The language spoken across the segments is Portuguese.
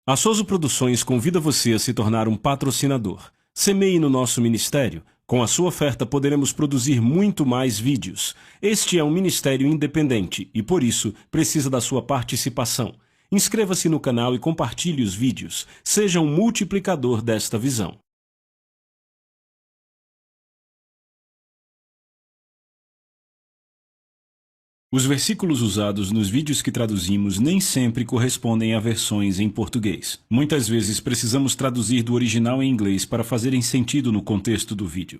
A Soso Produções convida você a se tornar um patrocinador. Semeie no nosso ministério. Com a sua oferta poderemos produzir muito mais vídeos. Este é um ministério independente e, por isso, precisa da sua participação. Inscreva-se no canal e compartilhe os vídeos. Seja um multiplicador desta visão. Os versículos usados nos vídeos que traduzimos nem sempre correspondem a versões em português. Muitas vezes precisamos traduzir do original em inglês para fazerem sentido no contexto do vídeo.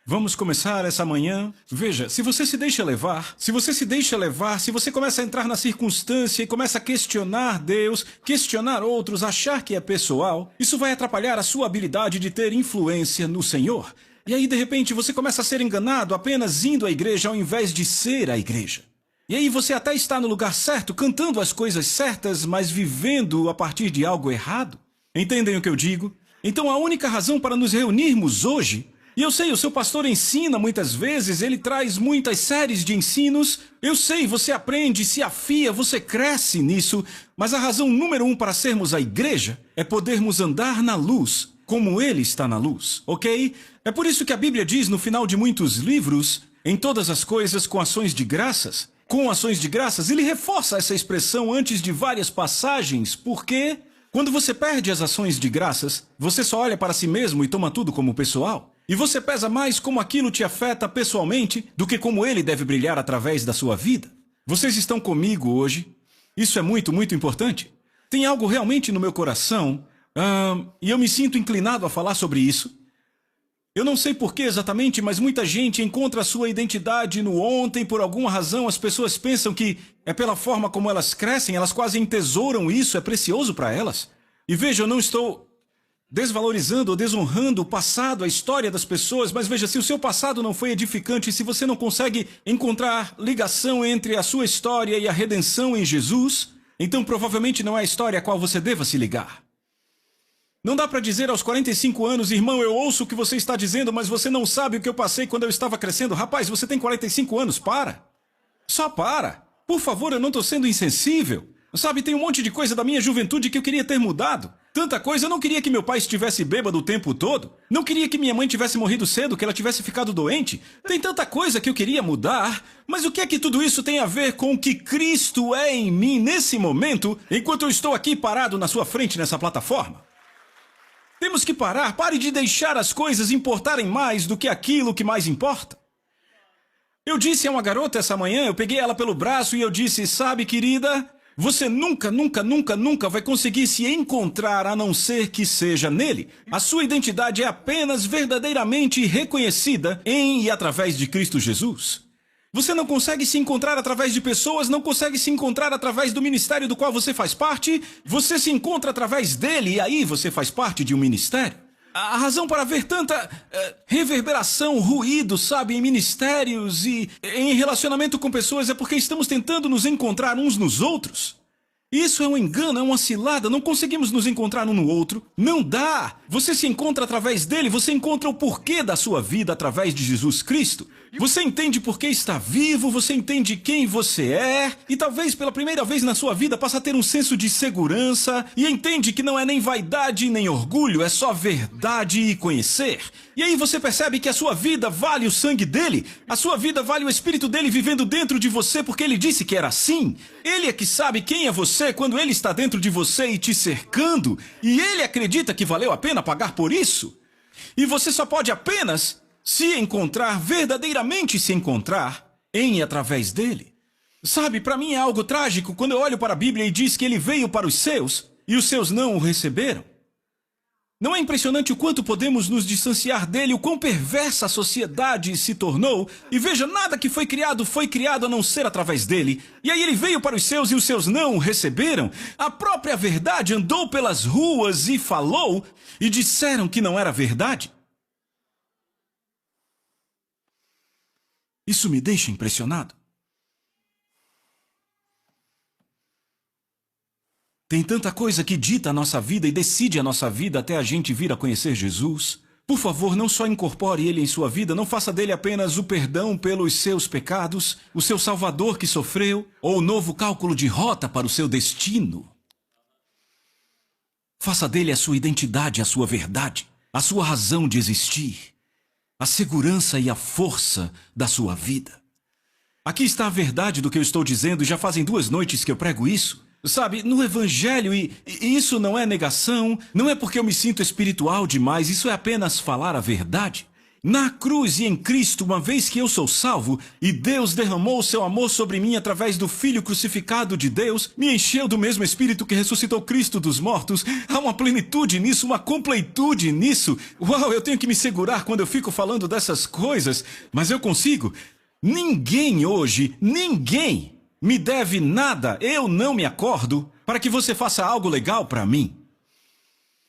Vamos começar essa manhã? Veja, se você se deixa levar, se você começa a entrar na circunstância e começa a questionar Deus, questionar outros, achar que é pessoal, isso vai atrapalhar a sua habilidade de ter influência no Senhor. E aí, de repente, você começa a ser enganado apenas indo à igreja ao invés de ser a igreja. E aí você até está no lugar certo, cantando as coisas certas, mas vivendo a partir de algo errado. Entendem o que eu digo? Então a única razão para nos reunirmos hoje, e eu sei, o seu pastor ensina muitas vezes, ele traz muitas séries de ensinos, eu sei, você aprende, se afia, você cresce nisso, mas a razão número 1 para sermos a igreja é podermos andar na luz, como ele está na luz, ok? É por isso que a Bíblia diz no final de muitos livros, em todas as coisas com ações de graças. Com ações de graças, ele reforça essa expressão antes de várias passagens, porque quando você perde as ações de graças, você só olha para si mesmo e toma tudo como pessoal. E você pesa mais como aquilo te afeta pessoalmente do que como ele deve brilhar através da sua vida. Vocês estão comigo hoje? Isso é muito, muito importante. Tem algo realmente no meu coração, e eu me sinto inclinado a falar sobre isso. Eu não sei por que exatamente, mas muita gente encontra a sua identidade no ontem. Por alguma razão, as pessoas pensam que é pela forma como elas crescem, elas quase entesouram isso, é precioso para elas. E veja, eu não estou desvalorizando ou desonrando o passado, a história das pessoas, mas veja, se o seu passado não foi edificante, se você não consegue encontrar ligação entre a sua história e a redenção em Jesus, então provavelmente não é a história a qual você deva se ligar. Não dá para dizer aos 45 anos, irmão, eu ouço o que você está dizendo, mas você não sabe o que eu passei quando eu estava crescendo. Rapaz, você tem 45 anos, para. Só para. Por favor, eu não estou sendo insensível. Sabe, tem um monte de coisa da minha juventude que eu queria ter mudado. Tanta coisa, eu não queria que meu pai estivesse bêbado o tempo todo. Não queria que minha mãe tivesse morrido cedo, que ela tivesse ficado doente. Tem tanta coisa que eu queria mudar. Mas o que é que tudo isso tem a ver com o que Cristo é em mim nesse momento, enquanto eu estou aqui parado na sua frente nessa plataforma? Temos que parar, pare de deixar as coisas importarem mais do que aquilo que mais importa. Eu disse a uma garota essa manhã, eu peguei ela pelo braço e eu disse, sabe, querida, você nunca vai conseguir se encontrar a não ser que seja nele. A sua identidade é apenas verdadeiramente reconhecida em e através de Cristo Jesus. Você não consegue se encontrar através de pessoas, não consegue se encontrar através do ministério do qual você faz parte. Você se encontra através dele e aí você faz parte de um ministério. A razão para haver tanta reverberação, ruído, sabe, em ministérios e em relacionamento com pessoas é porque estamos tentando nos encontrar uns nos outros. Isso é um engano, é uma cilada, não conseguimos nos encontrar um no outro. Não dá! Você se encontra através dele, você encontra o porquê da sua vida através de Jesus Cristo. Você entende por que está vivo, você entende quem você é, e talvez pela primeira vez na sua vida passa a ter um senso de segurança, e entende que não é nem vaidade nem orgulho, é só verdade e conhecer. E aí você percebe que a sua vida vale o sangue dele, a sua vida vale o Espírito dele vivendo dentro de você, porque ele disse que era assim. Ele é que sabe quem é você quando ele está dentro de você e te cercando, e ele acredita que valeu a pena pagar por isso. E você só pode apenas se encontrar, verdadeiramente se encontrar, em e através dele. Sabe, para mim é algo trágico quando eu olho para a Bíblia e diz que ele veio para os seus, e os seus não o receberam. Não é impressionante o quanto podemos nos distanciar dele, o quão perversa a sociedade se tornou? E veja, nada que foi criado a não ser através dele. E aí ele veio para os seus e os seus não o receberam. A própria verdade andou pelas ruas e falou, e disseram que não era verdade. Isso me deixa impressionado. Tem tanta coisa que dita a nossa vida e decide a nossa vida até a gente vir a conhecer Jesus. Por favor, não só incorpore ele em sua vida, não faça dele apenas o perdão pelos seus pecados, o seu salvador que sofreu, ou o novo cálculo de rota para o seu destino. Faça dele a sua identidade, a sua verdade, a sua razão de existir, a segurança e a força da sua vida. Aqui está a verdade do que eu estou dizendo, e já fazem 2 noites que eu prego isso. Sabe, no Evangelho, e isso não é negação, não é porque eu me sinto espiritual demais, isso é apenas falar a verdade. Na cruz e em Cristo, uma vez que eu sou salvo, e Deus derramou o seu amor sobre mim através do Filho crucificado de Deus, me encheu do mesmo Espírito que ressuscitou Cristo dos mortos. Há uma plenitude nisso, uma completude nisso. Uau, eu tenho que me segurar quando eu fico falando dessas coisas, mas eu consigo. Ninguém hoje, ninguém me deve nada, eu não me acordo, para que você faça algo legal para mim.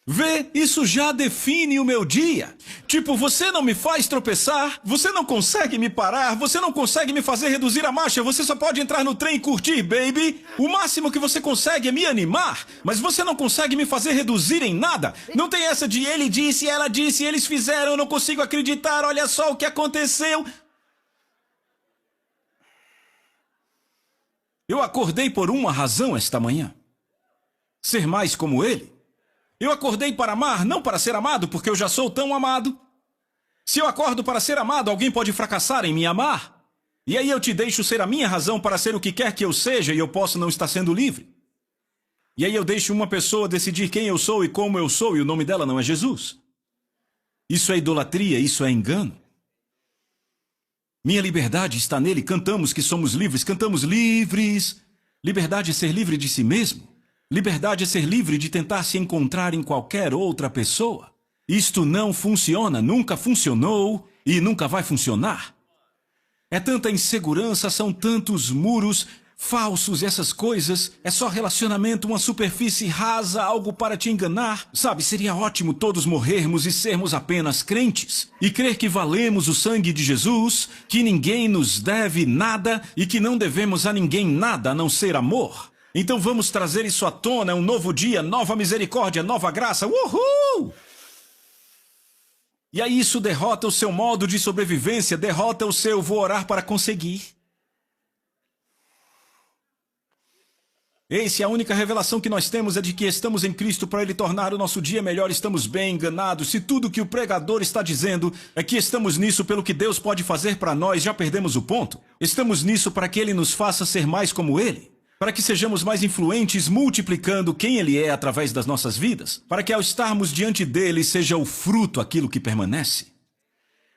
Vê, isso já define o meu dia. Tipo, você não me faz tropeçar, você não consegue me parar, você não consegue me fazer reduzir a marcha, você só pode entrar no trem e curtir, baby. O máximo que você consegue é me animar, mas você não consegue me fazer reduzir em nada. Não tem essa de ele disse, ela disse, eles fizeram, eu não consigo acreditar, olha só o que aconteceu. Eu acordei por uma razão esta manhã. Ser mais como ele. Eu acordei para amar, não para ser amado, porque eu já sou tão amado. Se eu acordo para ser amado, alguém pode fracassar em me amar. E aí eu te deixo ser a minha razão para ser o que quer que eu seja e eu posso não estar sendo livre. E aí eu deixo uma pessoa decidir quem eu sou e como eu sou e o nome dela não é Jesus. Isso é idolatria, isso é engano. Minha liberdade está nele, cantamos que somos livres, cantamos livres. Liberdade é ser livre de si mesmo. Liberdade é ser livre de tentar se encontrar em qualquer outra pessoa. Isto não funciona, nunca funcionou e nunca vai funcionar. É tanta insegurança, são tantos muros falsos, essas coisas. É só relacionamento, uma superfície rasa, algo para te enganar. Sabe, seria ótimo todos morrermos e sermos apenas crentes. E crer que valemos o sangue de Jesus, que ninguém nos deve nada e que não devemos a ninguém nada a não ser amor. Então vamos trazer isso à tona, um novo dia, nova misericórdia, nova graça. Uhul! E aí isso derrota o seu modo de sobrevivência, derrota o seu vou orar para conseguir. Ei, se a única revelação que nós temos é de que estamos em Cristo para Ele tornar o nosso dia melhor, estamos bem enganados. Se tudo que o pregador está dizendo é que estamos nisso pelo que Deus pode fazer para nós, já perdemos o ponto. Estamos nisso para que Ele nos faça ser mais como Ele. Para que sejamos mais influentes, multiplicando quem Ele é através das nossas vidas, para que ao estarmos diante dEle seja o fruto aquilo que permanece.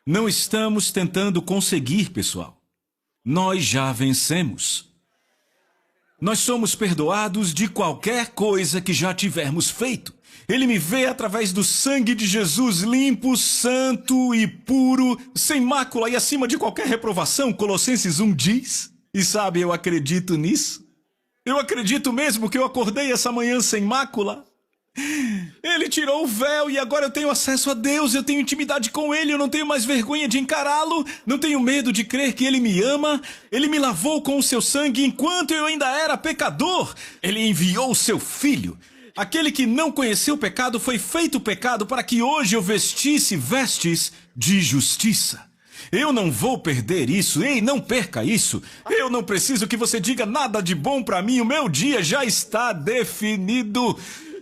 Não estamos tentando conseguir, pessoal. Nós já vencemos. Nós somos perdoados de qualquer coisa que já tivermos feito. Ele me vê através do sangue de Jesus limpo, santo e puro, sem mácula e acima de qualquer reprovação, Colossenses 1 diz. E sabe, eu acredito nisso. Eu acredito mesmo que eu acordei essa manhã sem mácula. Ele tirou o véu e agora eu tenho acesso a Deus, eu tenho intimidade com Ele, eu não tenho mais vergonha de encará-lo, não tenho medo de crer que Ele me ama. Ele me lavou com o seu sangue enquanto eu ainda era pecador. Ele enviou o seu Filho. Aquele que não conheceu o pecado foi feito pecado para que hoje eu vestisse vestes de justiça. Eu não vou perder isso, ei, não perca isso. Eu não preciso que você diga nada de bom para mim, o meu dia já está definido.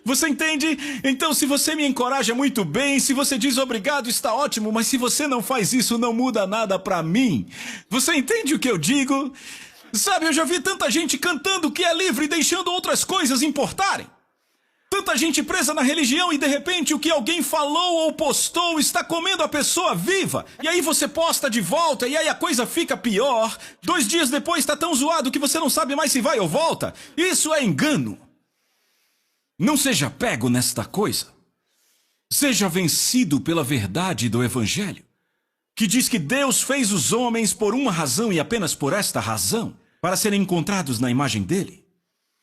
Você entende? Então se você me encoraja muito bem, se você diz obrigado, está ótimo, mas se você não faz isso, não muda nada para mim. Você entende o que eu digo? Sabe, eu já vi tanta gente cantando que é livre e deixando outras coisas importarem. Tanta gente presa na religião e de repente o que alguém falou ou postou está comendo a pessoa viva. E aí você posta de volta e aí a coisa fica pior. 2 dias depois está tão zoado que você não sabe mais se vai ou volta. Isso é engano. Não seja pego nesta coisa. Seja vencido pela verdade do Evangelho, que diz que Deus fez os homens por uma razão e apenas por esta razão, para serem encontrados na imagem dele.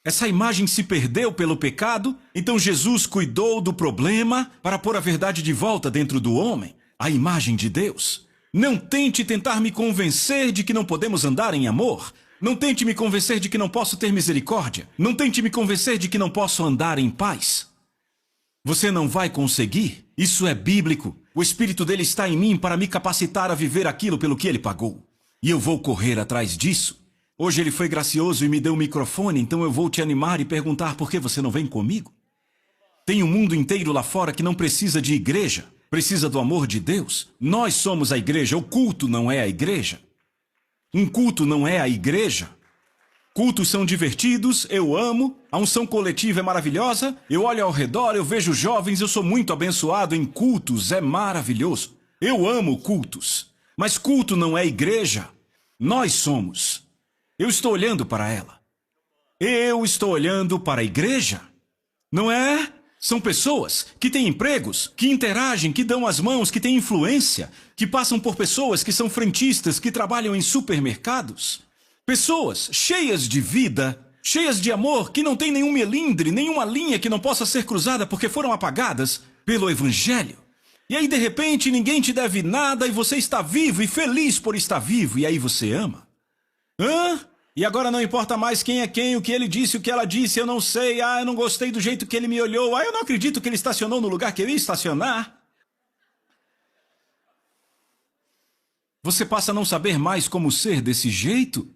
Essa imagem se perdeu pelo pecado, então Jesus cuidou do problema para pôr a verdade de volta dentro do homem, a imagem de Deus. Não tente tentar me convencer de que não podemos andar em amor. Não tente me convencer de que não posso ter misericórdia. Não tente me convencer de que não posso andar em paz. Você não vai conseguir. Isso é bíblico. O Espírito dele está em mim para me capacitar a viver aquilo pelo que ele pagou. E eu vou correr atrás disso. Hoje ele foi gracioso e me deu um microfone, então eu vou te animar e perguntar por que você não vem comigo. Tem um mundo inteiro lá fora que não precisa de igreja. Precisa do amor de Deus. Nós somos a igreja. O culto não é a igreja. Um culto não é a igreja. Cultos são divertidos, eu amo. A unção coletiva é maravilhosa. Eu olho ao redor, eu vejo jovens, eu sou muito abençoado em cultos. É maravilhoso. Eu amo cultos. Mas culto não é igreja. Nós somos. Eu estou olhando para ela. Eu estou olhando para a igreja. Não é? São pessoas que têm empregos, que interagem, que dão as mãos, que têm influência, que passam por pessoas que são frentistas, que trabalham em supermercados. Pessoas cheias de vida, cheias de amor, que não têm nenhum melindre, nenhuma linha que não possa ser cruzada porque foram apagadas pelo Evangelho. E aí, de repente, ninguém te deve nada e você está vivo e feliz por estar vivo. E aí você ama. E agora não importa mais quem é quem, o que ele disse, o que ela disse, eu não sei. Eu não gostei do jeito que ele me olhou. Eu não acredito que ele estacionou no lugar que eu ia estacionar. Você passa a não saber mais como ser desse jeito?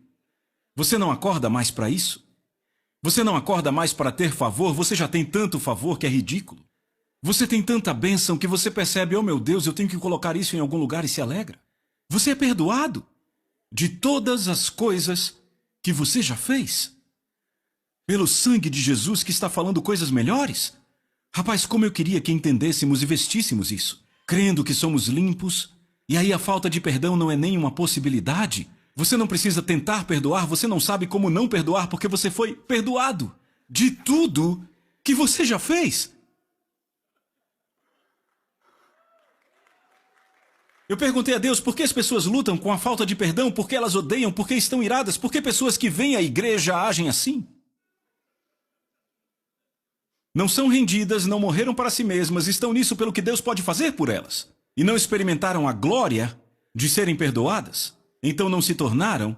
Você não acorda mais para isso? Você não acorda mais para ter favor? Você já tem tanto favor que é ridículo. Você tem tanta bênção que você percebe, oh meu Deus, eu tenho que colocar isso em algum lugar e se alegra. Você é perdoado de todas as coisas que você já fez. Pelo sangue de Jesus que está falando coisas melhores. Rapaz, como eu queria que entendêssemos e vestíssemos isso. Crendo que somos limpos. E aí a falta de perdão não é nem uma possibilidade. Você não precisa tentar perdoar. Você não sabe como não perdoar porque você foi perdoado de tudo que você já fez. Eu perguntei a Deus por que as pessoas lutam com a falta de perdão, por que elas odeiam, por que estão iradas, por que pessoas que vêm à igreja agem assim? Não são rendidas, não morreram para si mesmas, estão nisso pelo que Deus pode fazer por elas. E não experimentaram a glória de serem perdoadas, então não se tornaram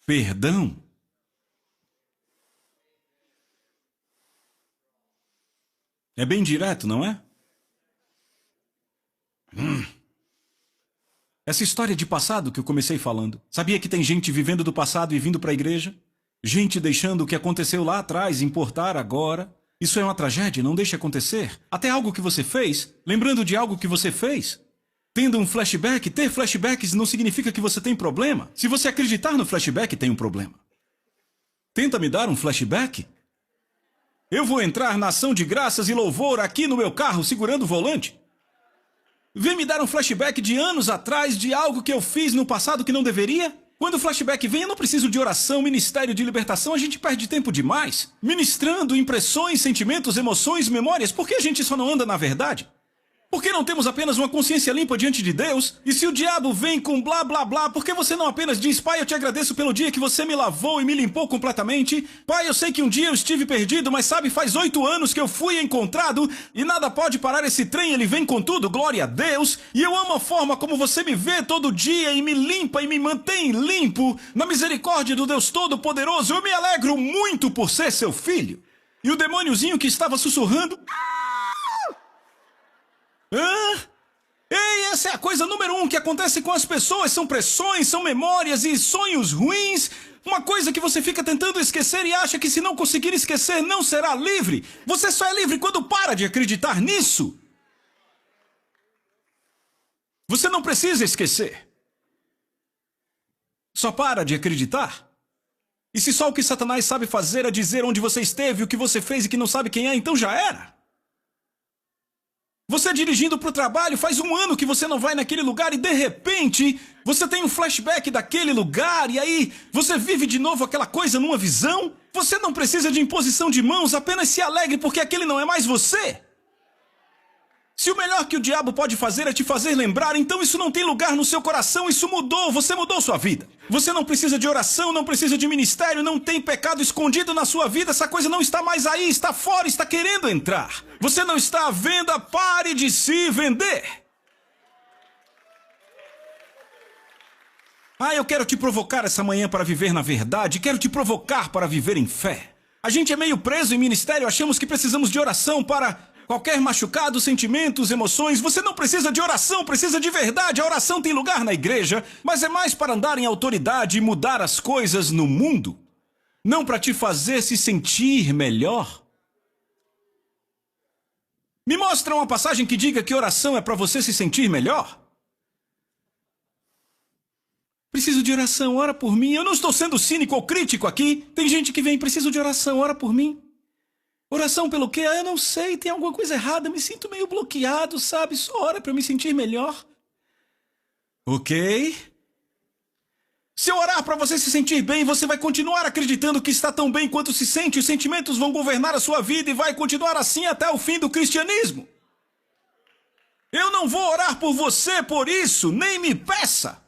perdão. É bem direto, não é? Essa história de passado que eu comecei falando. Sabia que tem gente vivendo do passado e vindo para a igreja? Gente deixando o que aconteceu lá atrás importar agora. Isso é uma tragédia, não deixe acontecer. Até algo que você fez, lembrando de algo que você fez. Tendo um flashback, ter flashbacks não significa que você tem problema. Se você acreditar no flashback, tem um problema. Tenta me dar um flashback? Eu vou entrar na ação de graças e louvor aqui no meu carro segurando o volante. Vem me dar um flashback de anos atrás, de algo que eu fiz no passado que não deveria? Quando o flashback vem, eu não preciso de oração, ministério de libertação, a gente perde tempo demais. Ministrando impressões, sentimentos, emoções, memórias, por que a gente só não anda na verdade? Por que não temos apenas uma consciência limpa diante de Deus? E se o diabo vem com blá blá blá, por que você não apenas diz, Pai, eu te agradeço pelo dia que você me lavou e me limpou completamente? Pai, eu sei que um dia eu estive perdido, mas sabe, faz 8 anos que eu fui encontrado e nada pode parar esse trem, ele vem com tudo, glória a Deus. E eu amo a forma como você me vê todo dia e me limpa e me mantém limpo. Na misericórdia do Deus Todo-Poderoso, eu me alegro muito por ser seu filho. E o demôniozinho que estava sussurrando... Ei, essa é a coisa número 1 que acontece com as pessoas. São pressões, são memórias e sonhos ruins. Uma coisa que você fica tentando esquecer e acha que se não conseguir esquecer não será livre. Você só é livre quando para de acreditar nisso. Você não precisa esquecer. Só para de acreditar. E se só o que Satanás sabe fazer é dizer onde você esteve, o que você fez e que não sabe quem é, então já era. Você dirigindo para o trabalho, faz 1 ano que você não vai naquele lugar e de repente você tem um flashback daquele lugar e aí você vive de novo aquela coisa numa visão. Você não precisa de imposição de mãos, apenas se alegre porque aquele não é mais você. Se o melhor que o diabo pode fazer é te fazer lembrar, então isso não tem lugar no seu coração, isso mudou, você mudou sua vida. Você não precisa de oração, não precisa de ministério, não tem pecado escondido na sua vida, essa coisa não está mais aí, está fora, está querendo entrar. Você não está à venda, pare de se vender. Eu quero te provocar essa manhã para viver na verdade, quero te provocar para viver em fé. A gente é meio preso em ministério, achamos que precisamos de oração para... qualquer machucado, sentimentos, emoções, você não precisa de oração, precisa de verdade. A oração tem lugar na igreja, mas é mais para andar em autoridade e mudar as coisas no mundo. Não para te fazer se sentir melhor. Me mostra uma passagem que diga que oração é para você se sentir melhor. Preciso de oração, ora por mim. Eu não estou sendo cínico ou crítico aqui. Tem gente que vem, preciso de oração, ora por mim. Oração pelo quê? Eu não sei, tem alguma coisa errada, me sinto meio bloqueado, sabe? Só ora para eu me sentir melhor. Ok. Se eu orar para você se sentir bem, você vai continuar acreditando que está tão bem quanto se sente. Os sentimentos vão governar a sua vida e vai continuar assim até o fim do cristianismo. Eu não vou orar por você por isso, nem me peça.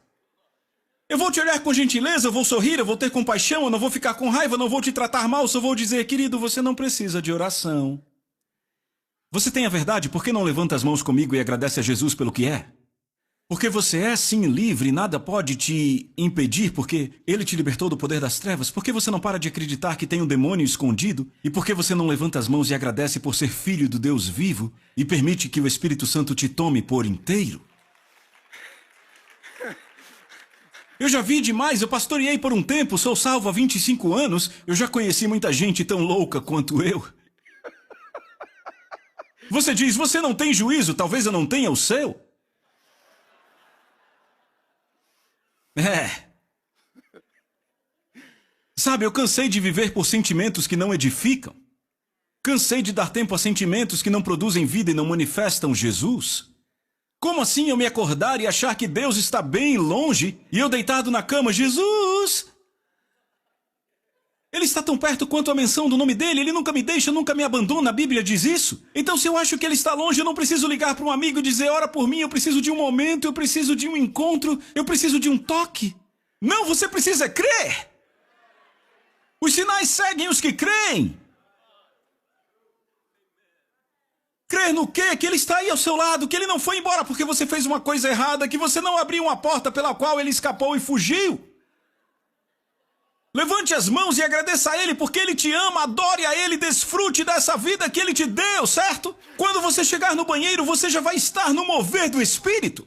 Eu vou te olhar com gentileza, eu vou sorrir, eu vou ter compaixão, eu não vou ficar com raiva, eu não vou te tratar mal, só vou dizer, querido, você não precisa de oração. Você tem a verdade, por que não levanta as mãos comigo e agradece a Jesus pelo que é? Porque você é sim livre, nada pode te impedir, porque Ele te libertou do poder das trevas. Por que você não para de acreditar que tem um demônio escondido? E por que você não levanta as mãos e agradece por ser filho do Deus vivo e permite que o Espírito Santo te tome por inteiro? Eu já vi demais, eu pastoreei por um tempo, sou salvo há 25 anos, eu já conheci muita gente tão louca quanto eu. Você diz, você não tem juízo, talvez eu não tenha o seu. Sabe, eu cansei de viver por sentimentos que não edificam. Cansei de dar tempo a sentimentos que não produzem vida e não manifestam Jesus. Como assim eu me acordar e achar que Deus está bem longe e eu deitado na cama, Jesus? Ele está tão perto quanto a menção do nome dele, ele nunca me deixa, nunca me abandona, a Bíblia diz isso. Então se eu acho que ele está longe, eu não preciso ligar para um amigo e dizer, ora por mim, eu preciso de um momento, eu preciso de um encontro, eu preciso de um toque. Não, você precisa crer. Os sinais seguem os que creem. Crer no quê? Que ele está aí ao seu lado, que ele não foi embora porque você fez uma coisa errada, que você não abriu uma porta pela qual ele escapou e fugiu. Levante as mãos e agradeça a ele porque ele te ama, adore a ele, desfrute dessa vida que ele te deu, certo? Quando você chegar no banheiro, você já vai estar no mover do Espírito.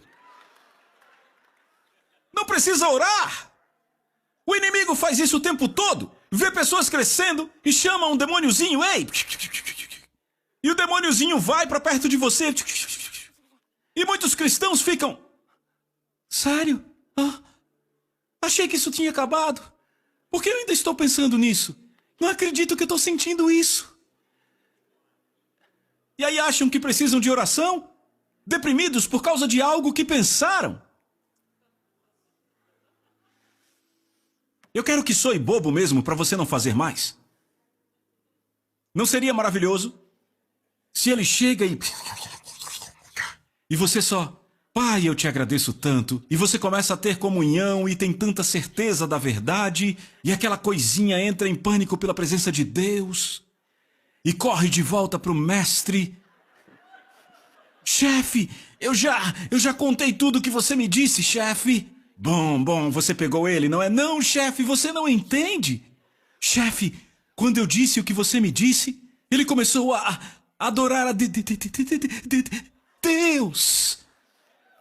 Não precisa orar. O inimigo faz isso o tempo todo. Vê pessoas crescendo e chama um demôniozinho, ei! E o demôniozinho vai para perto de você. E muitos cristãos ficam... Sério? Achei que isso tinha acabado. Por que eu ainda estou pensando nisso? Não acredito que eu estou sentindo isso. E aí acham que precisam de oração? Deprimidos por causa de algo que pensaram. Eu quero que soe bobo mesmo para você não fazer mais. Não seria maravilhoso? Se ele chega e você só... Pai, eu te agradeço tanto. E você começa a ter comunhão e tem tanta certeza da verdade. E aquela coisinha entra em pânico pela presença de Deus. E corre de volta para o mestre. Chefe, eu já contei tudo que você me disse, chefe. Bom, você pegou ele, não é? Não, chefe, você não entende. Chefe, quando eu disse o que você me disse, ele começou a adorar a Deus.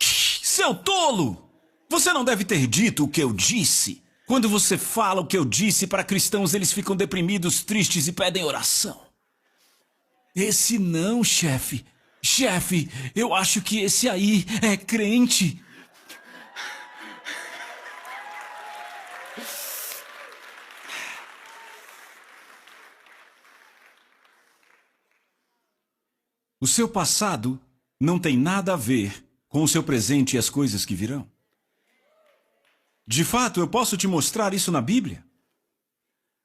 Seu tolo! Você não deve ter dito o que eu disse. Quando você fala o que eu disse para cristãos, eles ficam deprimidos, tristes e pedem oração. Esse não, chefe. Chefe, eu acho que esse aí é crente. O seu passado não tem nada a ver com o seu presente e as coisas que virão. De fato, eu posso te mostrar isso na Bíblia.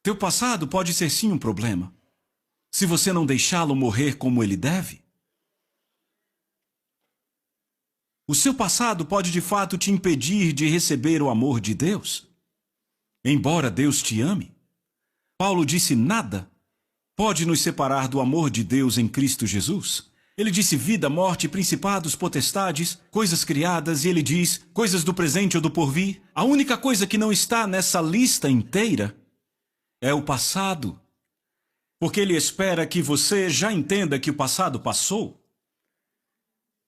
Teu passado pode ser sim um problema, se você não deixá-lo morrer como ele deve. O seu passado pode de fato te impedir de receber o amor de Deus. Embora Deus te ame, Paulo disse nada pode nos separar do amor de Deus em Cristo Jesus. Ele disse vida, morte, principados, potestades, coisas criadas, e ele diz coisas do presente ou do porvir. A única coisa que não está nessa lista inteira é o passado. Porque ele espera que você já entenda que o passado passou.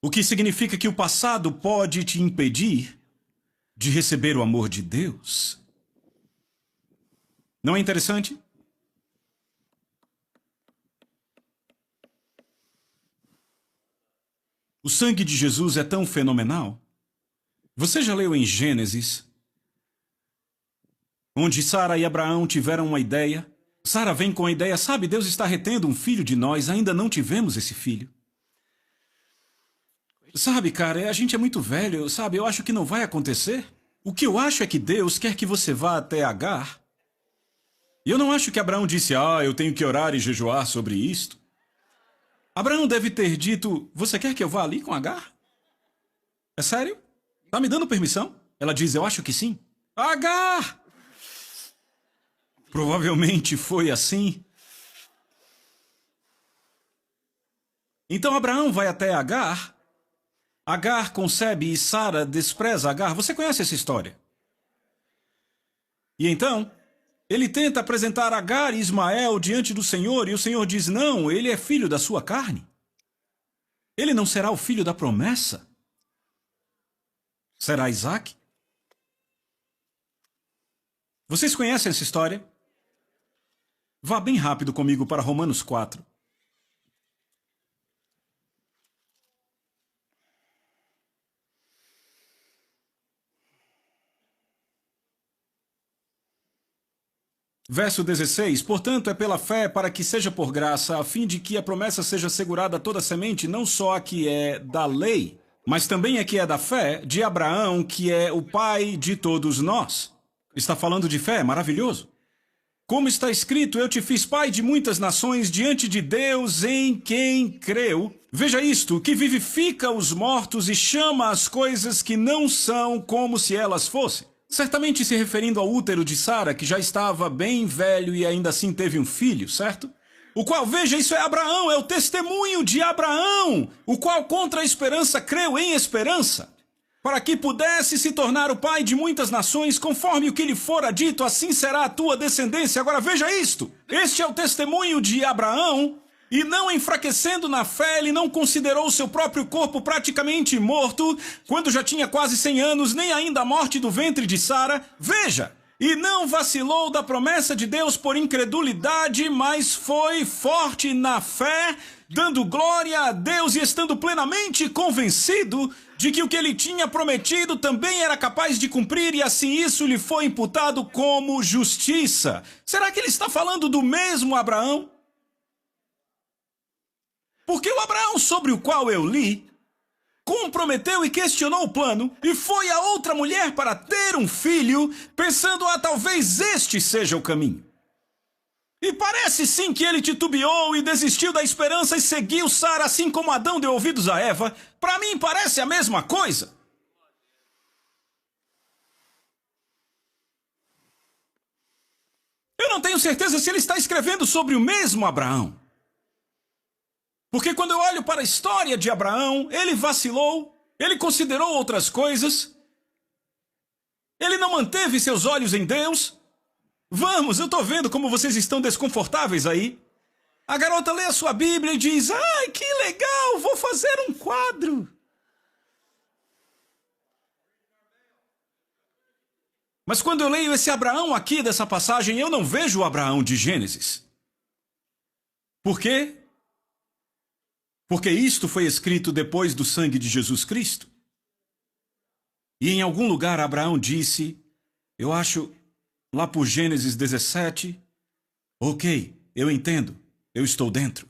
O que significa que o passado pode te impedir de receber o amor de Deus. Não é interessante? O sangue de Jesus é tão fenomenal. Você já leu em Gênesis, onde Sara e Abraão tiveram uma ideia? Sara vem com a ideia, sabe, Deus está retendo um filho de nós, ainda não tivemos esse filho. Sabe, cara, a gente é muito velho, sabe, eu acho que não vai acontecer. O que eu acho é que Deus quer que você vá até Agar. E eu não acho que Abraão disse, eu tenho que orar e jejuar sobre isto. Abraão deve ter dito, você quer que eu vá ali com Agar? É sério? Tá me dando permissão? Ela diz, eu acho que sim. Agar! Provavelmente foi assim. Então Abraão vai até Agar. Agar concebe e Sara despreza Agar. Você conhece essa história? E então, ele tenta apresentar Agar e Ismael diante do Senhor, e o Senhor diz, não, ele é filho da sua carne. Ele não será o filho da promessa. Será Isaac? Vocês conhecem essa história? Vá bem rápido comigo para Romanos 4. Verso 16, portanto é pela fé para que seja por graça, a fim de que a promessa seja assegurada a toda semente, não só a que é da lei, mas também a que é da fé de Abraão, que é o pai de todos nós. Está falando de fé, maravilhoso. Como está escrito, eu te fiz pai de muitas nações diante de Deus em quem creu. Veja isto, que vivifica os mortos e chama as coisas que não são como se elas fossem. Certamente se referindo ao útero de Sara, que já estava bem velho e ainda assim teve um filho, certo? O qual, veja, isso é Abraão, é o testemunho de Abraão, o qual contra a esperança creu em esperança, para que pudesse se tornar o pai de muitas nações, conforme o que lhe fora dito, assim será a tua descendência. Agora veja isto, este é o testemunho de Abraão, e não enfraquecendo na fé, ele não considerou seu próprio corpo praticamente morto, quando já tinha quase 100 anos, nem ainda a morte do ventre de Sara. Veja, e não vacilou da promessa de Deus por incredulidade, mas foi forte na fé, dando glória a Deus e estando plenamente convencido de que o que ele tinha prometido também era capaz de cumprir, e assim isso lhe foi imputado como justiça. Será que ele está falando do mesmo Abraão? Porque o Abraão sobre o qual eu li, comprometeu e questionou o plano, e foi a outra mulher para ter um filho, pensando, talvez este seja o caminho. E parece sim que ele titubeou e desistiu da esperança e seguiu Sara, assim como Adão deu ouvidos a Eva. Para mim parece a mesma coisa. Eu não tenho certeza se ele está escrevendo sobre o mesmo Abraão. Porque quando eu olho para a história de Abraão, ele vacilou, ele considerou outras coisas, ele não manteve seus olhos em Deus. Vamos, eu estou vendo como vocês estão desconfortáveis aí. A garota lê a sua Bíblia e diz, ai, que legal, vou fazer um quadro. Mas quando eu leio esse Abraão aqui dessa passagem, eu não vejo o Abraão de Gênesis. Por quê? Porque isto foi escrito depois do sangue de Jesus Cristo. E em algum lugar Abraão disse, eu acho, lá por Gênesis 17, ok, eu entendo, eu estou dentro.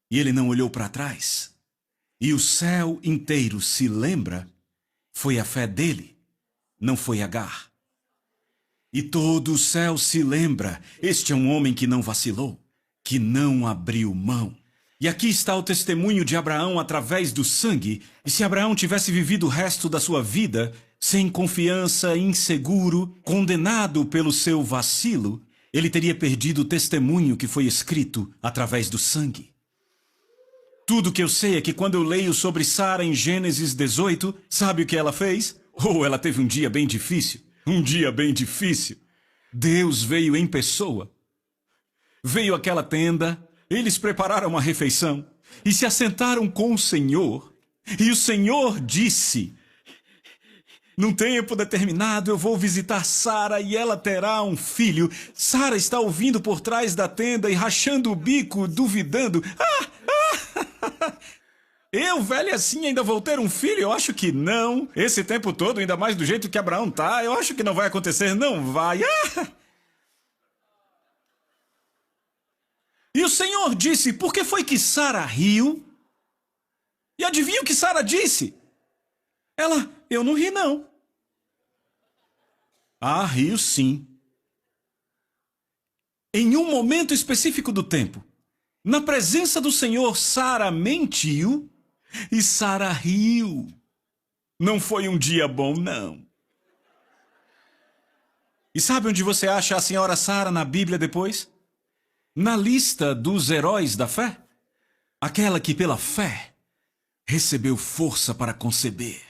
E ele não olhou para trás. E o céu inteiro se lembra, foi a fé dele, não foi Agar. E todo o céu se lembra, este é um homem que não vacilou, que não abriu mão. E aqui está o testemunho de Abraão através do sangue. E se Abraão tivesse vivido o resto da sua vida sem confiança, inseguro, condenado pelo seu vacilo, ele teria perdido o testemunho que foi escrito através do sangue. Tudo que eu sei é que quando eu leio sobre Sara em Gênesis 18, sabe o que ela fez? Ela teve um dia bem difícil. Um dia bem difícil. Deus veio em pessoa. Veio àquela tenda. Eles prepararam uma refeição e se assentaram com o Senhor. E o Senhor disse, num tempo determinado eu vou visitar Sara e ela terá um filho. Sara está ouvindo por trás da tenda e rachando o bico, duvidando. Eu, velho assim, ainda vou ter um filho? Eu acho que não. Esse tempo todo, ainda mais do jeito que Abraão tá, eu acho que não vai acontecer, não vai. Ah! E o Senhor disse, por que foi que Sara riu? E adivinha o que Sara disse? Ela, eu não ri não. Ah, riu sim. Em um momento específico do tempo, na presença do Senhor, Sara mentiu e Sara riu. Não foi um dia bom, não. E sabe onde você acha a senhora Sara na Bíblia depois? Na lista dos heróis da fé. Aquela que pela fé recebeu força para conceber.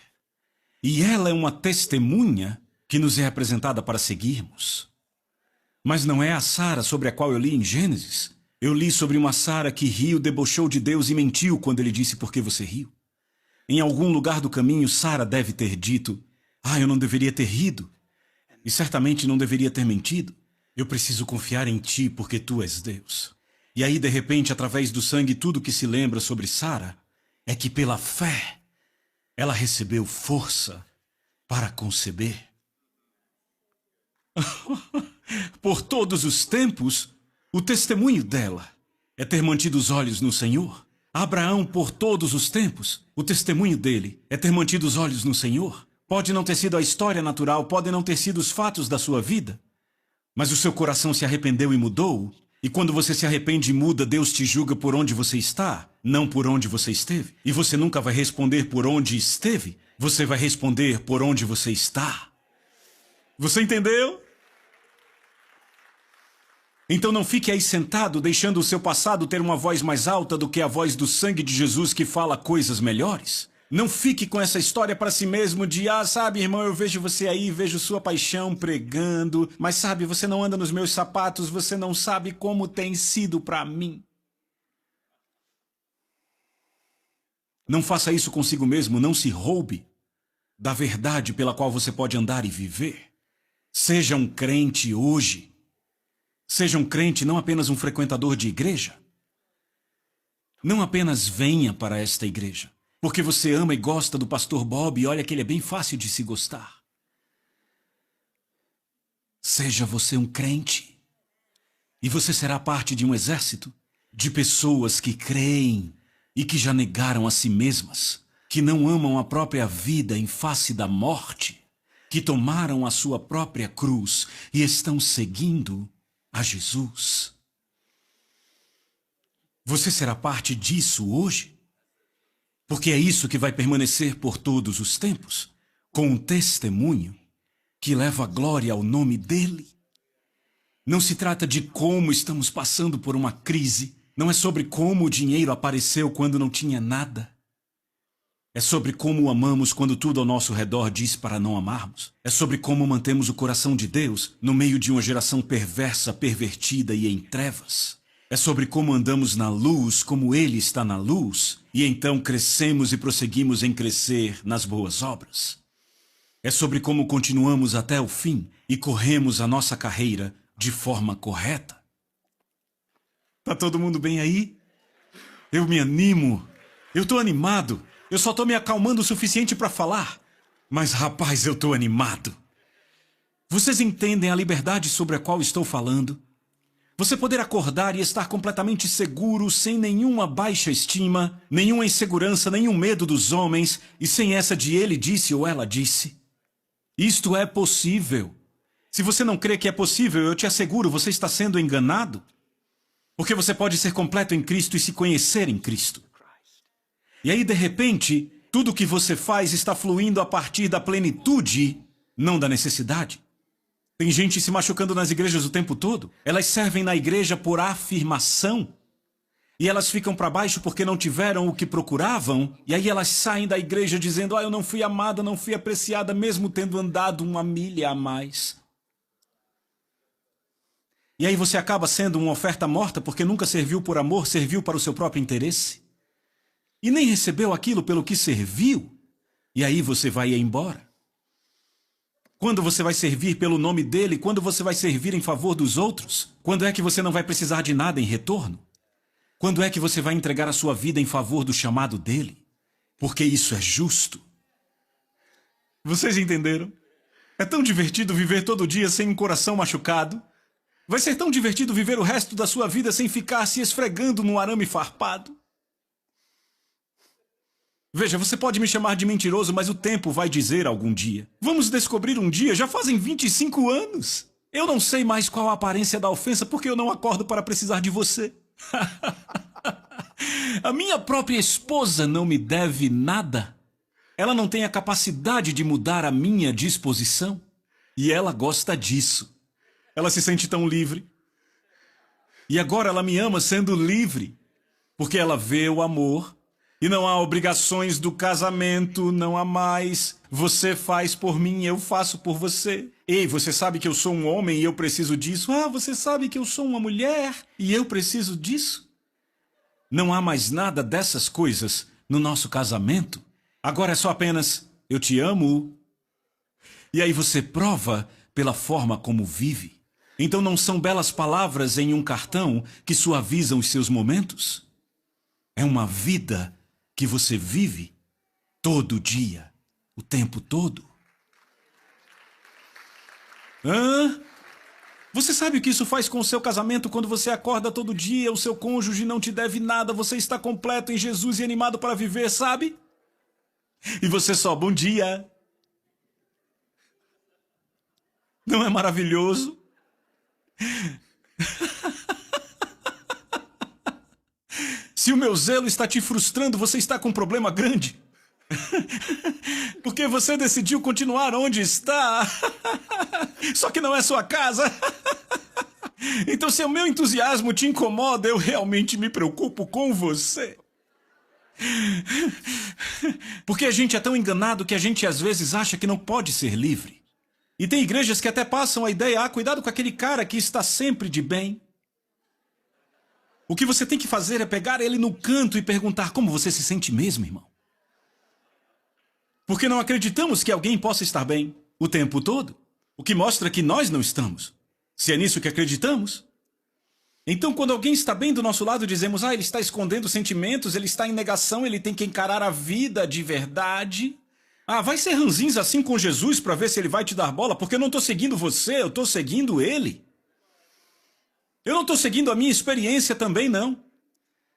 E ela é uma testemunha que nos é apresentada para seguirmos. Mas não é a Sara sobre a qual eu li em Gênesis. Eu li sobre uma Sara que riu, debochou de Deus e mentiu quando ele disse por que você riu. Em algum lugar do caminho, Sara deve ter dito, eu não deveria ter rido. E certamente não deveria ter mentido. Eu preciso confiar em ti porque tu és Deus. E aí, de repente, através do sangue, tudo que se lembra sobre Sara é que pela fé ela recebeu força para conceber. Por todos os tempos, o testemunho dela é ter mantido os olhos no Senhor. Abraão, por todos os tempos, o testemunho dele é ter mantido os olhos no Senhor. Pode não ter sido a história natural, podem não ter sido os fatos da sua vida, mas o seu coração se arrependeu e mudou. E quando você se arrepende e muda, Deus te julga por onde você está, não por onde você esteve. E você nunca vai responder por onde esteve, você vai responder por onde você está. Você entendeu? Então não fique aí sentado, deixando o seu passado ter uma voz mais alta do que a voz do sangue de Jesus que fala coisas melhores. Não fique com essa história para si mesmo de, sabe, irmão, eu vejo você aí, vejo sua paixão pregando, mas sabe, você não anda nos meus sapatos, você não sabe como tem sido para mim. Não faça isso consigo mesmo, não se roube da verdade pela qual você pode andar e viver. Seja um crente hoje. Seja um crente, não apenas um frequentador de igreja. Não apenas venha para esta igreja, porque você ama e gosta do pastor Bob e olha que ele é bem fácil de se gostar. Seja você um crente. E você será parte de um exército de pessoas que creem e que já negaram a si mesmas, que não amam a própria vida em face da morte, que tomaram a sua própria cruz e estão seguindo a Jesus. Você será parte disso hoje? Porque é isso que vai permanecer por todos os tempos, com um testemunho que leva glória ao nome dele. Não se trata de como estamos passando por uma crise, não é sobre como o dinheiro apareceu quando não tinha nada. É sobre como o amamos quando tudo ao nosso redor diz para não amarmos. É sobre como mantemos o coração de Deus no meio de uma geração perversa, pervertida e em trevas. É sobre como andamos na luz, como Ele está na luz, e então crescemos e prosseguimos em crescer nas boas obras. É sobre como continuamos até o fim e corremos a nossa carreira de forma correta. Tá todo mundo bem aí? Eu me animo. Eu tô animado. Eu só tô me acalmando o suficiente para falar. Mas, rapaz, eu tô animado. Vocês entendem a liberdade sobre a qual estou falando? Você poder acordar e estar completamente seguro, sem nenhuma baixa estima, nenhuma insegurança, nenhum medo dos homens, e sem essa de ele disse ou ela disse. Isto é possível. Se você não crê que é possível, eu te asseguro, você está sendo enganado. Porque você pode ser completo em Cristo e se conhecer em Cristo. E aí, de repente, tudo o que você faz está fluindo a partir da plenitude, não da necessidade. Tem gente se machucando nas igrejas o tempo todo. Elas servem na igreja por afirmação. E elas ficam para baixo porque não tiveram o que procuravam. E aí elas saem da igreja dizendo, eu não fui amada, não fui apreciada, mesmo tendo andado 1 milha a mais. E aí você acaba sendo uma oferta morta porque nunca serviu por amor, serviu para o seu próprio interesse. E nem recebeu aquilo pelo que serviu. E aí você vai embora. Quando você vai servir pelo nome dele? Quando você vai servir em favor dos outros? Quando é que você não vai precisar de nada em retorno? Quando é que você vai entregar a sua vida em favor do chamado dele? porque isso é justo. Vocês entenderam? É tão divertido viver todo dia sem um coração machucado. Vai ser tão divertido viver o resto da sua vida sem ficar se esfregando no arame farpado. Veja, você pode me chamar de mentiroso, mas o tempo vai dizer algum dia. Vamos descobrir um dia, já fazem 25 anos. Eu não sei mais qual a aparência da ofensa porque eu não acordo para precisar de você. A minha própria esposa não me deve nada. Ela não tem a capacidade de mudar a minha disposição. E ela gosta disso. Ela se sente tão livre. E agora ela me ama sendo livre. Porque ela vê o amor. E não há obrigações do casamento, não há mais. Você faz por mim, eu faço por você. Ei, você sabe que eu sou um homem e eu preciso disso? Ah, você sabe que eu sou uma mulher e eu preciso disso? Não há mais nada dessas coisas no nosso casamento. Agora é só apenas, eu te amo. E aí você prova pela forma como vive. Então não são belas palavras em um cartão que suavizam os seus momentos? É uma vida que você vive todo dia, o tempo todo. Você sabe o que isso faz com o seu casamento quando você acorda todo dia, o seu cônjuge não te deve nada, você está completo em Jesus e animado para viver, sabe? E você só, bom dia. Não é maravilhoso? Se o meu zelo está te frustrando, você está com um problema grande. Porque você decidiu continuar onde está. Só que não é sua casa. Então, se o meu entusiasmo te incomoda, eu realmente me preocupo com você. Porque a gente é tão enganado que a gente às vezes acha que não pode ser livre. E tem igrejas que até passam a ideia, cuidado com aquele cara que está sempre de bem. O que você tem que fazer é pegar ele no canto e perguntar como você se sente mesmo, irmão. Porque não acreditamos que alguém possa estar bem o tempo todo. O que mostra que nós não estamos. Se é nisso que acreditamos. Então, quando alguém está bem do nosso lado, dizemos, ele está escondendo sentimentos, ele está em negação, ele tem que encarar a vida de verdade. Vai ser ranzinza assim com Jesus para ver se ele vai te dar bola, porque eu não estou seguindo você, eu estou seguindo ele. Eu não estou seguindo a minha experiência também, não.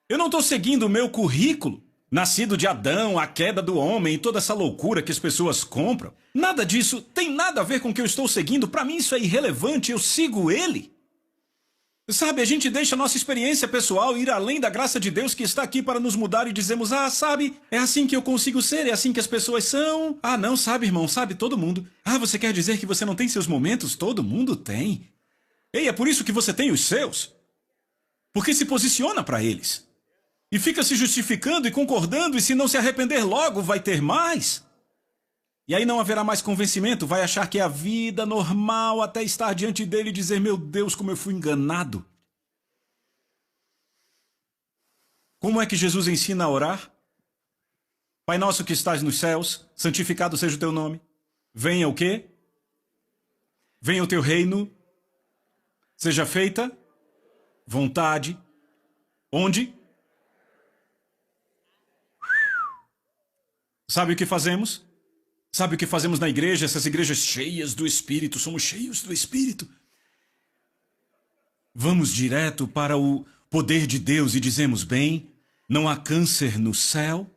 Eu não estou seguindo o meu currículo. Nascido de Adão, a queda do homem e toda essa loucura que as pessoas compram. Nada disso tem nada a ver com o que eu estou seguindo. Para mim isso é irrelevante, eu sigo ele. Sabe, a gente deixa a nossa experiência pessoal ir além da graça de Deus que está aqui para nos mudar e dizemos, sabe, é assim que eu consigo ser, é assim que as pessoas são. Não, sabe, irmão, sabe, todo mundo. Você quer dizer que você não tem seus momentos? Todo mundo tem. Ei, é por isso que você tem os seus. Porque se posiciona para eles. E fica se justificando e concordando, e se não se arrepender logo, vai ter mais. E aí não haverá mais convencimento, vai achar que é a vida normal até estar diante dele e dizer, meu Deus, como eu fui enganado. Como é que Jesus ensina a orar? Pai nosso que estás nos céus, santificado seja o teu nome. Venha o quê? Venha o teu reino. Seja feita vontade. Onde? Sabe o que fazemos? Sabe o que fazemos na igreja? Essas igrejas cheias do Espírito, somos cheios do Espírito. Vamos direto para o poder de Deus e dizemos, bem, não há câncer no céu,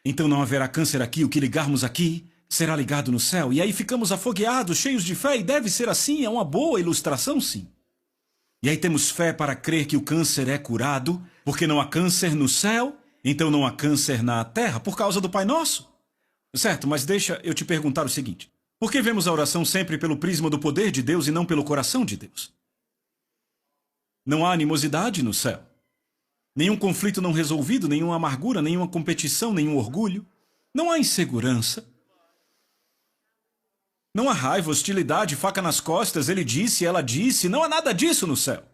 então não haverá câncer aqui, o que ligarmos aqui será ligado no céu. E aí ficamos afogueados, cheios de fé, e deve ser assim, é uma boa ilustração, sim. E aí temos fé para crer que o câncer é curado, porque não há câncer no céu, então não há câncer na terra, por causa do Pai Nosso. Certo, mas deixa eu te perguntar o seguinte. Por que vemos a oração sempre pelo prisma do poder de Deus e não pelo coração de Deus? Não há animosidade no céu. Nenhum conflito não resolvido, nenhuma amargura, nenhuma competição, nenhum orgulho. Não há insegurança. Não há raiva, hostilidade, faca nas costas, ele disse, ela disse. Não há nada disso no céu.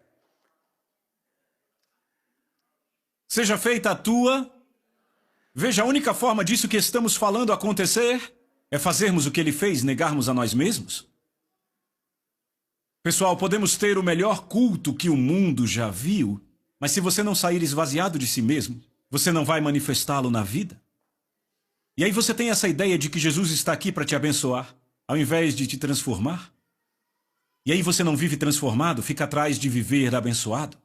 Seja feita a tua... Veja, a única forma disso que estamos falando acontecer é fazermos o que ele fez, negarmos a nós mesmos. Pessoal, podemos ter o melhor culto que o mundo já viu, mas se você não sair esvaziado de si mesmo, você não vai manifestá-lo na vida. E aí você tem essa ideia de que Jesus está aqui para te abençoar, ao invés de te transformar? E aí você não vive transformado, fica atrás de viver abençoado?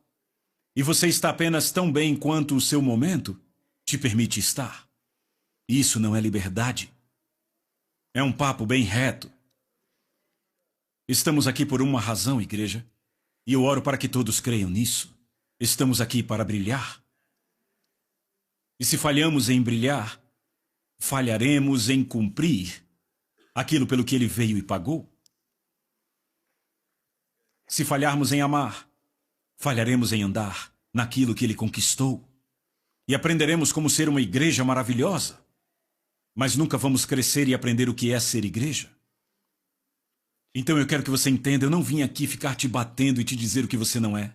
E você está apenas tão bem quanto o seu momento te permite estar. Isso não é liberdade. É um papo bem reto. Estamos aqui por uma razão, igreja, e eu oro para que todos creiam nisso. Estamos aqui para brilhar. E se falhamos em brilhar, falharemos em cumprir aquilo pelo que ele veio e pagou. Se falharmos em amar, falharemos em andar naquilo que ele conquistou. E aprenderemos como ser uma igreja maravilhosa. Mas nunca vamos crescer e aprender o que é ser igreja. Então eu quero que você entenda, eu não vim aqui ficar te batendo e te dizer o que você não é.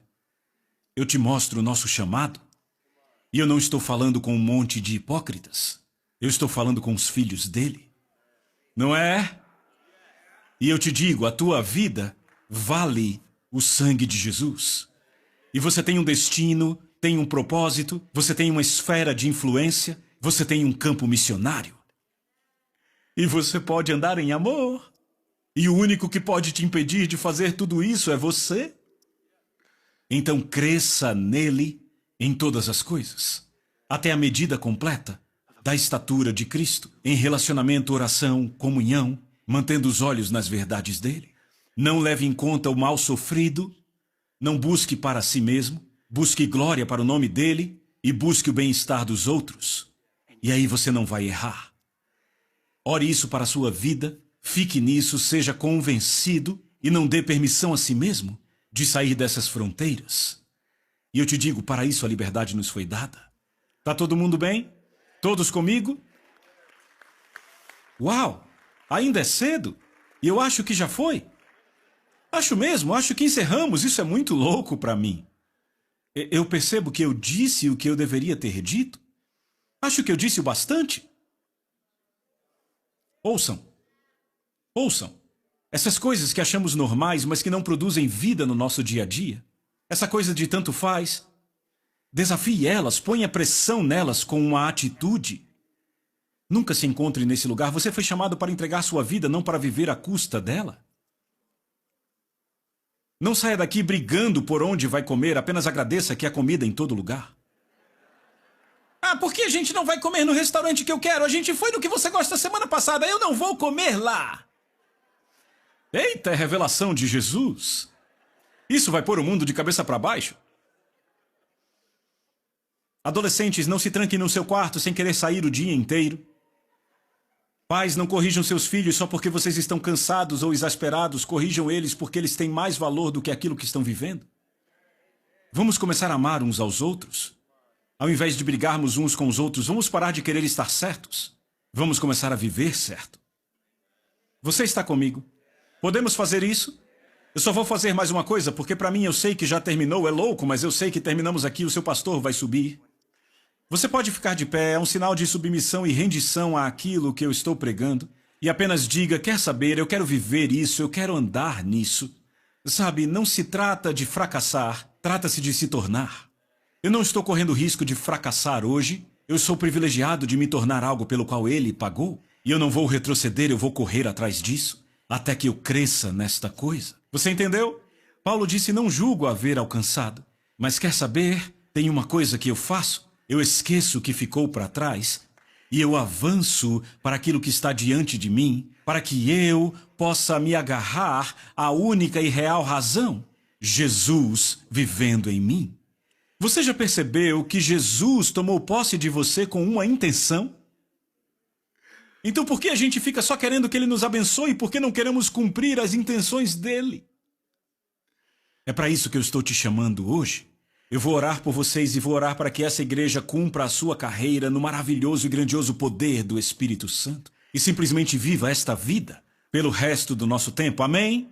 Eu te mostro o nosso chamado. E eu não estou falando com um monte de hipócritas. Eu estou falando com os filhos dele. Não é? E eu te digo, a tua vida vale o sangue de Jesus. E você tem um destino, tem um propósito, você tem uma esfera de influência, você tem um campo missionário. E você pode andar em amor. E o único que pode te impedir de fazer tudo isso é você. Então cresça nele em todas as coisas, até a medida completa da estatura de Cristo, em relacionamento, oração, comunhão, mantendo os olhos nas verdades dele. Não leve em conta o mal sofrido, não busque para si mesmo, busque glória para o nome dele e busque o bem-estar dos outros. E aí você não vai errar. Ore isso para a sua vida, fique nisso, seja convencido e não dê permissão a si mesmo de sair dessas fronteiras. E eu te digo, para isso a liberdade nos foi dada. Tá todo mundo bem? Todos comigo? Uau! Ainda é cedo? E eu acho que já foi. Acho mesmo, acho que encerramos. Isso é muito louco para mim. Eu percebo que eu disse o que eu deveria ter dito. Acho que eu disse o bastante. Ouçam. Ouçam. Essas coisas que achamos normais, mas que não produzem vida no nosso dia a dia. Essa coisa de tanto faz. Desafie elas, ponha pressão nelas com uma atitude. Nunca se encontre nesse lugar. Você foi chamado para entregar sua vida, não para viver à custa dela. Não saia daqui brigando por onde vai comer, apenas agradeça que há comida em todo lugar. Ah, por que a gente não vai comer no restaurante que eu quero? A gente foi no que você gosta semana passada, eu não vou comer lá. Eita, é revelação de Jesus. Isso vai pôr o mundo de cabeça para baixo. Adolescentes, não se tranquem no seu quarto sem querer sair o dia inteiro. Pais, não corrijam seus filhos só porque vocês estão cansados ou exasperados. Corrijam eles porque eles têm mais valor do que aquilo que estão vivendo. Vamos começar a amar uns aos outros. Ao invés de brigarmos uns com os outros, vamos parar de querer estar certos. Vamos começar a viver certo. Você está comigo? Podemos fazer isso? Eu só vou fazer mais uma coisa, porque para mim eu sei que já terminou, é louco, mas eu sei que terminamos aqui, o seu pastor vai subir. Você pode ficar de pé, é um sinal de submissão e rendição àquilo que eu estou pregando. E apenas diga, quer saber, eu quero viver isso, eu quero andar nisso. Sabe, não se trata de fracassar, trata-se de se tornar. Eu não estou correndo risco de fracassar hoje, eu sou privilegiado de me tornar algo pelo qual ele pagou. E eu não vou retroceder, eu vou correr atrás disso, até que eu cresça nesta coisa. Você entendeu? Paulo disse, não julgo haver alcançado. Mas quer saber, tem uma coisa que eu faço. Eu esqueço o que ficou para trás e eu avanço para aquilo que está diante de mim, para que eu possa me agarrar à única e real razão, Jesus vivendo em mim. Você já percebeu que Jesus tomou posse de você com uma intenção? Então por que a gente fica só querendo que ele nos abençoe e por que não queremos cumprir as intenções dele? É para isso que eu estou te chamando hoje. Eu vou orar por vocês e vou orar para que essa igreja cumpra a sua carreira no maravilhoso e grandioso poder do Espírito Santo e simplesmente viva esta vida pelo resto do nosso tempo. Amém?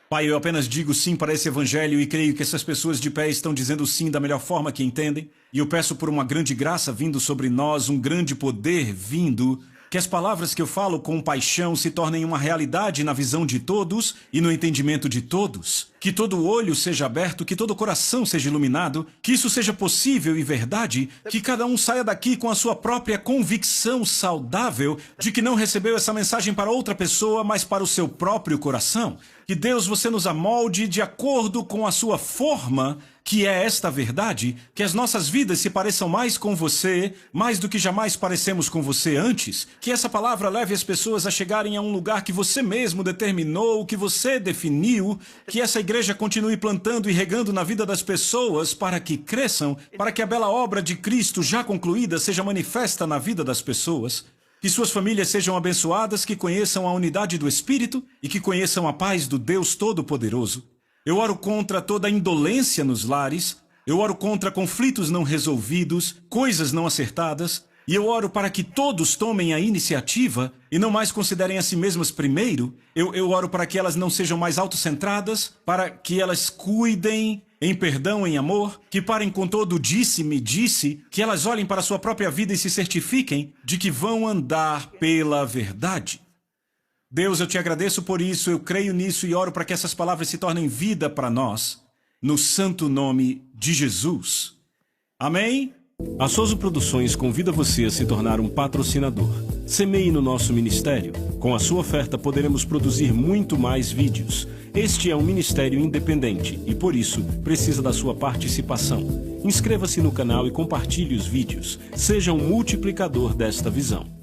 Pai, eu apenas digo sim para esse evangelho e creio que essas pessoas de pé estão dizendo sim da melhor forma que entendem. E eu peço por uma grande graça vindo sobre nós, um grande poder vindo que as palavras que eu falo com paixão se tornem uma realidade na visão de todos e no entendimento de todos. Que todo olho seja aberto, que todo coração seja iluminado, que isso seja possível e verdade, que cada um saia daqui com a sua própria convicção saudável de que não recebeu essa mensagem para outra pessoa, mas para o seu próprio coração. Que Deus, você nos amolde de acordo com a sua forma, que é esta verdade, que as nossas vidas se pareçam mais com você, mais do que jamais parecemos com você antes, que essa palavra leve as pessoas a chegarem a um lugar que você mesmo determinou, que você definiu, que essa igreja continue plantando e regando na vida das pessoas para que cresçam, para que a bela obra de Cristo já concluída seja manifesta na vida das pessoas. Que suas famílias sejam abençoadas, que conheçam a unidade do Espírito e que conheçam a paz do Deus Todo-Poderoso. Eu oro contra toda indolência nos lares, eu oro contra conflitos não resolvidos, coisas não acertadas, e eu oro para que todos tomem a iniciativa e não mais considerem a si mesmas primeiro. Eu oro para que elas não sejam mais autocentradas, para que elas cuidem em perdão, em amor, que parem com todo o disse-me disse, que elas olhem para a sua própria vida e se certifiquem de que vão andar pela verdade. Deus, eu te agradeço por isso, eu creio nisso e oro para que essas palavras se tornem vida para nós, no santo nome de Jesus. Amém? A Soso Produções convida você a se tornar um patrocinador. Semeie no nosso ministério. Com a sua oferta poderemos produzir muito mais vídeos. Este é um ministério independente e, por isso, precisa da sua participação. Inscreva-se no canal e compartilhe os vídeos. Seja um multiplicador desta visão.